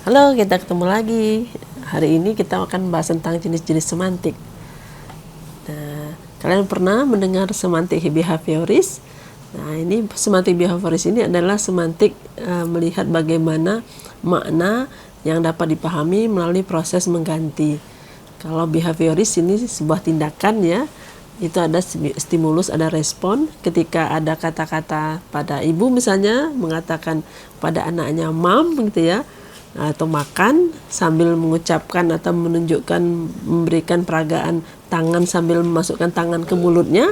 Halo, kita ketemu lagi. Hari ini kita akan membahas tentang jenis-jenis semantik. Nah, kalian pernah mendengar semantik behavioris? Nah, ini semantik behavioris ini adalah semantik melihat bagaimana makna yang dapat dipahami melalui proses mengganti. Kalau behavioris ini sebuah tindakan ya, itu ada stimulus, ada respon. Ketika ada kata-kata pada ibu misalnya mengatakan pada anaknya mam gitu ya, atau makan sambil mengucapkan atau menunjukkan, memberikan peragaan tangan sambil memasukkan tangan ke mulutnya,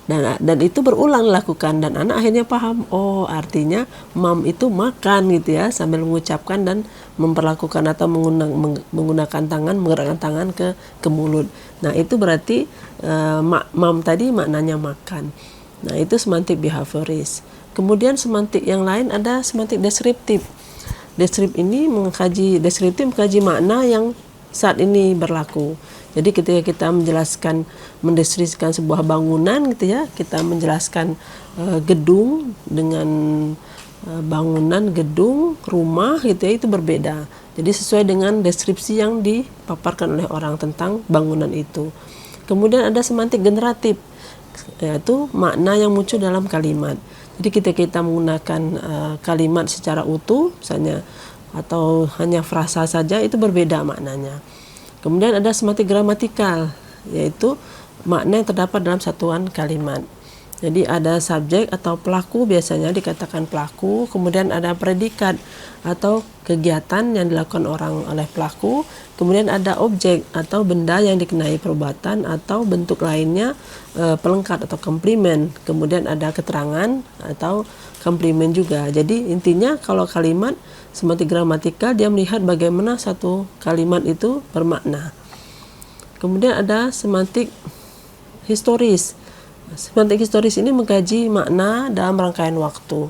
dan itu berulang dilakukan dan anak akhirnya paham, oh artinya mam itu makan gitu ya, sambil mengucapkan dan memperlakukan atau menggunakan tangan, menggerakkan tangan ke mulut. Nah itu berarti mam tadi maknanya makan. Nah itu semantik behavioris. Kemudian semantik yang lain ada semantik deskriptif. Deskriptif mengkaji makna yang saat ini berlaku. Jadi ketika kita mendeskripsikan sebuah bangunan gitu ya, kita menjelaskan gedung dengan bangunan, gedung, rumah gitu ya, itu berbeda. Jadi sesuai dengan deskripsi yang dipaparkan oleh orang tentang bangunan itu. Kemudian ada semantik generatif, yaitu makna yang muncul dalam kalimat. Jadi kita menggunakan kalimat secara utuh misalnya, atau hanya frasa saja, itu berbeda maknanya. Kemudian ada semantik gramatikal, yaitu makna yang terdapat dalam satuan kalimat. Jadi ada subjek atau pelaku, biasanya dikatakan pelaku, kemudian ada predikat atau kegiatan yang dilakukan orang oleh pelaku, kemudian ada objek atau benda yang dikenai perbuatan atau bentuk lainnya, pelengkap atau komplement, kemudian ada keterangan atau komplement juga. Jadi intinya kalau kalimat semantik gramatikal, dia melihat bagaimana satu kalimat itu bermakna. Kemudian ada semantik historis. Semantik historis ini mengkaji makna dalam rangkaian waktu.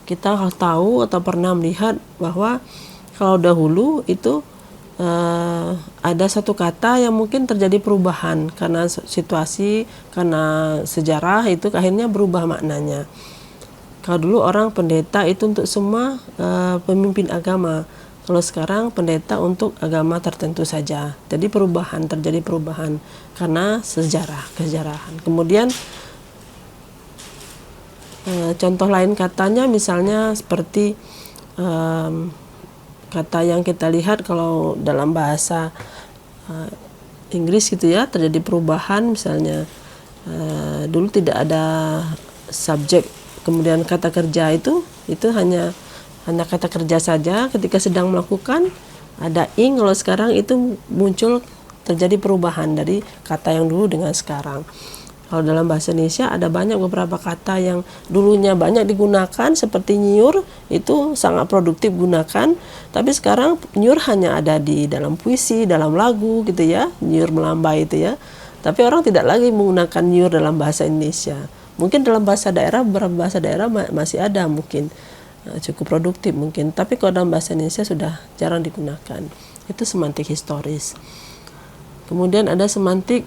Kita tahu atau pernah melihat bahwa kalau dahulu itu ada satu kata yang mungkin terjadi perubahan karena situasi, karena sejarah, itu akhirnya berubah maknanya. Kalau dulu orang pendeta itu untuk semua pemimpin agama. Kalau sekarang pendeta untuk agama tertentu saja. Jadi terjadi perubahan karena kesejarahan. Kemudian contoh lain katanya misalnya seperti kata yang kita lihat kalau dalam bahasa Inggris gitu ya, terjadi perubahan misalnya dulu tidak ada subjek, kemudian kata kerja itu hanya kata kerja saja, ketika sedang melakukan ada ing, kalau sekarang itu muncul terjadi perubahan dari kata yang dulu dengan sekarang. Kalau dalam bahasa Indonesia ada banyak beberapa kata yang dulunya banyak digunakan, seperti nyiur, itu sangat produktif gunakan, tapi sekarang nyiur hanya ada di dalam puisi, dalam lagu gitu ya, nyiur melambai itu ya. Tapi orang tidak lagi menggunakan nyiur dalam bahasa Indonesia. Mungkin dalam bahasa daerah, beberapa bahasa daerah masih ada mungkin, cukup produktif mungkin, tapi kalau dalam bahasa Indonesia sudah jarang digunakan. Itu semantik historis. Kemudian ada semantik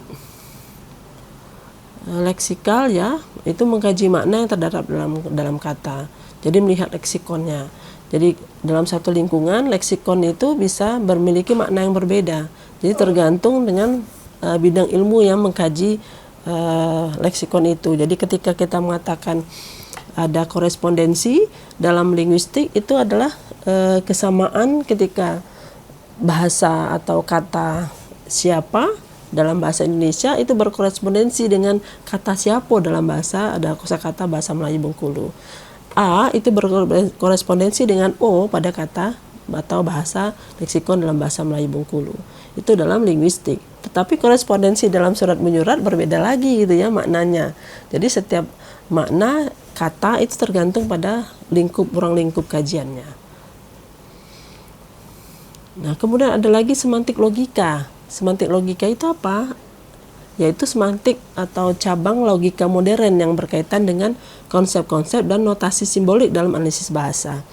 leksikal ya, itu mengkaji makna yang terdapat dalam kata. Jadi melihat leksikonnya. Jadi dalam satu lingkungan, leksikon itu bisa memiliki makna yang berbeda. Jadi tergantung dengan bidang ilmu yang mengkaji leksikon itu. Jadi ketika kita mengatakan ada korespondensi dalam linguistik, itu adalah kesamaan ketika bahasa atau kata siapa dalam bahasa Indonesia itu berkorespondensi dengan kata siapa dalam bahasa, ada kosakata bahasa Melayu Bengkulu. A itu berkorespondensi dengan O pada kata atau bahasa leksikon dalam bahasa Melayu Bengkulu. Itu dalam linguistik. Tetapi korespondensi dalam surat menyurat berbeda lagi gitu ya maknanya. Jadi setiap makna kata itu tergantung pada ruang lingkup kajiannya. Nah, kemudian ada lagi semantik logika. Semantik logika itu apa? Yaitu semantik atau cabang logika modern yang berkaitan dengan konsep-konsep dan notasi simbolik dalam analisis bahasa.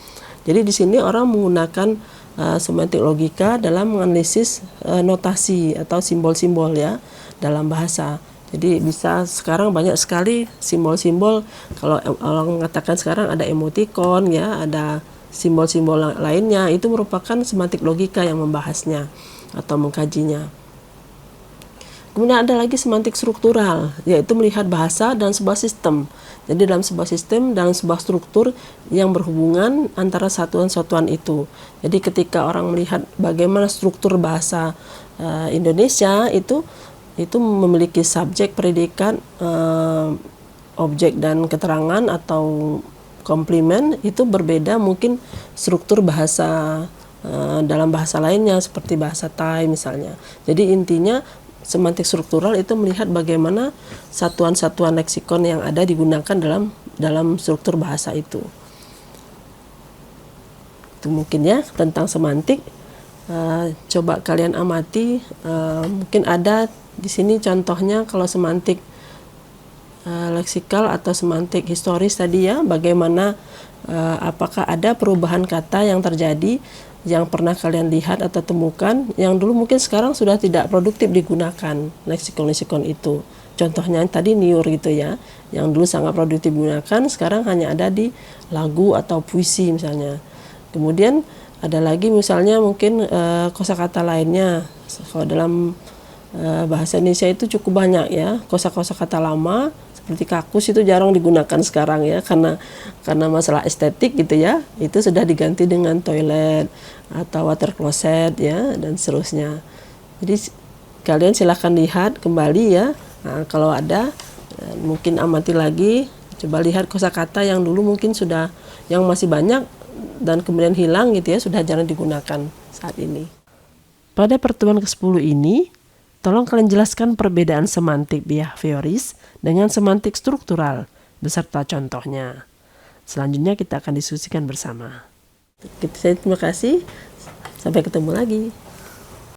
Jadi di sini orang menggunakan semantik logika dalam menganalisis notasi atau simbol-simbol ya dalam bahasa. Jadi bisa sekarang banyak sekali simbol-simbol. Kalau orang mengatakan sekarang ada emoticon ya, ada simbol-simbol lainnya, itu merupakan semantik logika yang membahasnya atau mengkajinya. Kemudian ada lagi semantik struktural, yaitu melihat bahasa dan sebuah sistem. Jadi dalam sebuah sistem, dalam sebuah struktur yang berhubungan antara satuan-satuan itu. Jadi ketika orang melihat bagaimana struktur bahasa Indonesia itu memiliki subjek, predikat, objek dan keterangan atau komplement, itu berbeda mungkin struktur bahasa dalam bahasa lainnya seperti bahasa Thai misalnya. Jadi intinya semantik struktural itu melihat bagaimana satuan-satuan leksikon yang ada digunakan dalam struktur bahasa itu. Itu mungkin ya tentang semantik. Coba kalian amati, mungkin ada di sini contohnya kalau semantik leksikal atau semantik historis tadi ya, bagaimana apakah ada perubahan kata yang terjadi yang pernah kalian lihat atau temukan yang dulu mungkin sekarang sudah tidak produktif digunakan leksikon-leksikon itu. Contohnya tadi niur gitu ya, yang dulu sangat produktif digunakan sekarang hanya ada di lagu atau puisi misalnya. Kemudian ada lagi misalnya mungkin kosakata lainnya. Kalau dalam bahasa Indonesia itu cukup banyak ya, kosakata lama seperti kakus itu jarang digunakan sekarang ya, karena masalah estetik gitu ya, itu sudah diganti dengan toilet atau water closet ya, dan seterusnya. Jadi kalian silahkan lihat kembali ya, kalau ada mungkin amati lagi, coba lihat kosakata yang dulu mungkin sudah, yang masih banyak dan kemudian hilang gitu ya, sudah jarang digunakan saat ini. Pada pertemuan ke-10 ini, tolong kalian jelaskan perbedaan semantik behavioris dengan semantik struktural beserta contohnya. Selanjutnya kita akan diskusikan bersama. Terima kasih. Sampai ketemu lagi.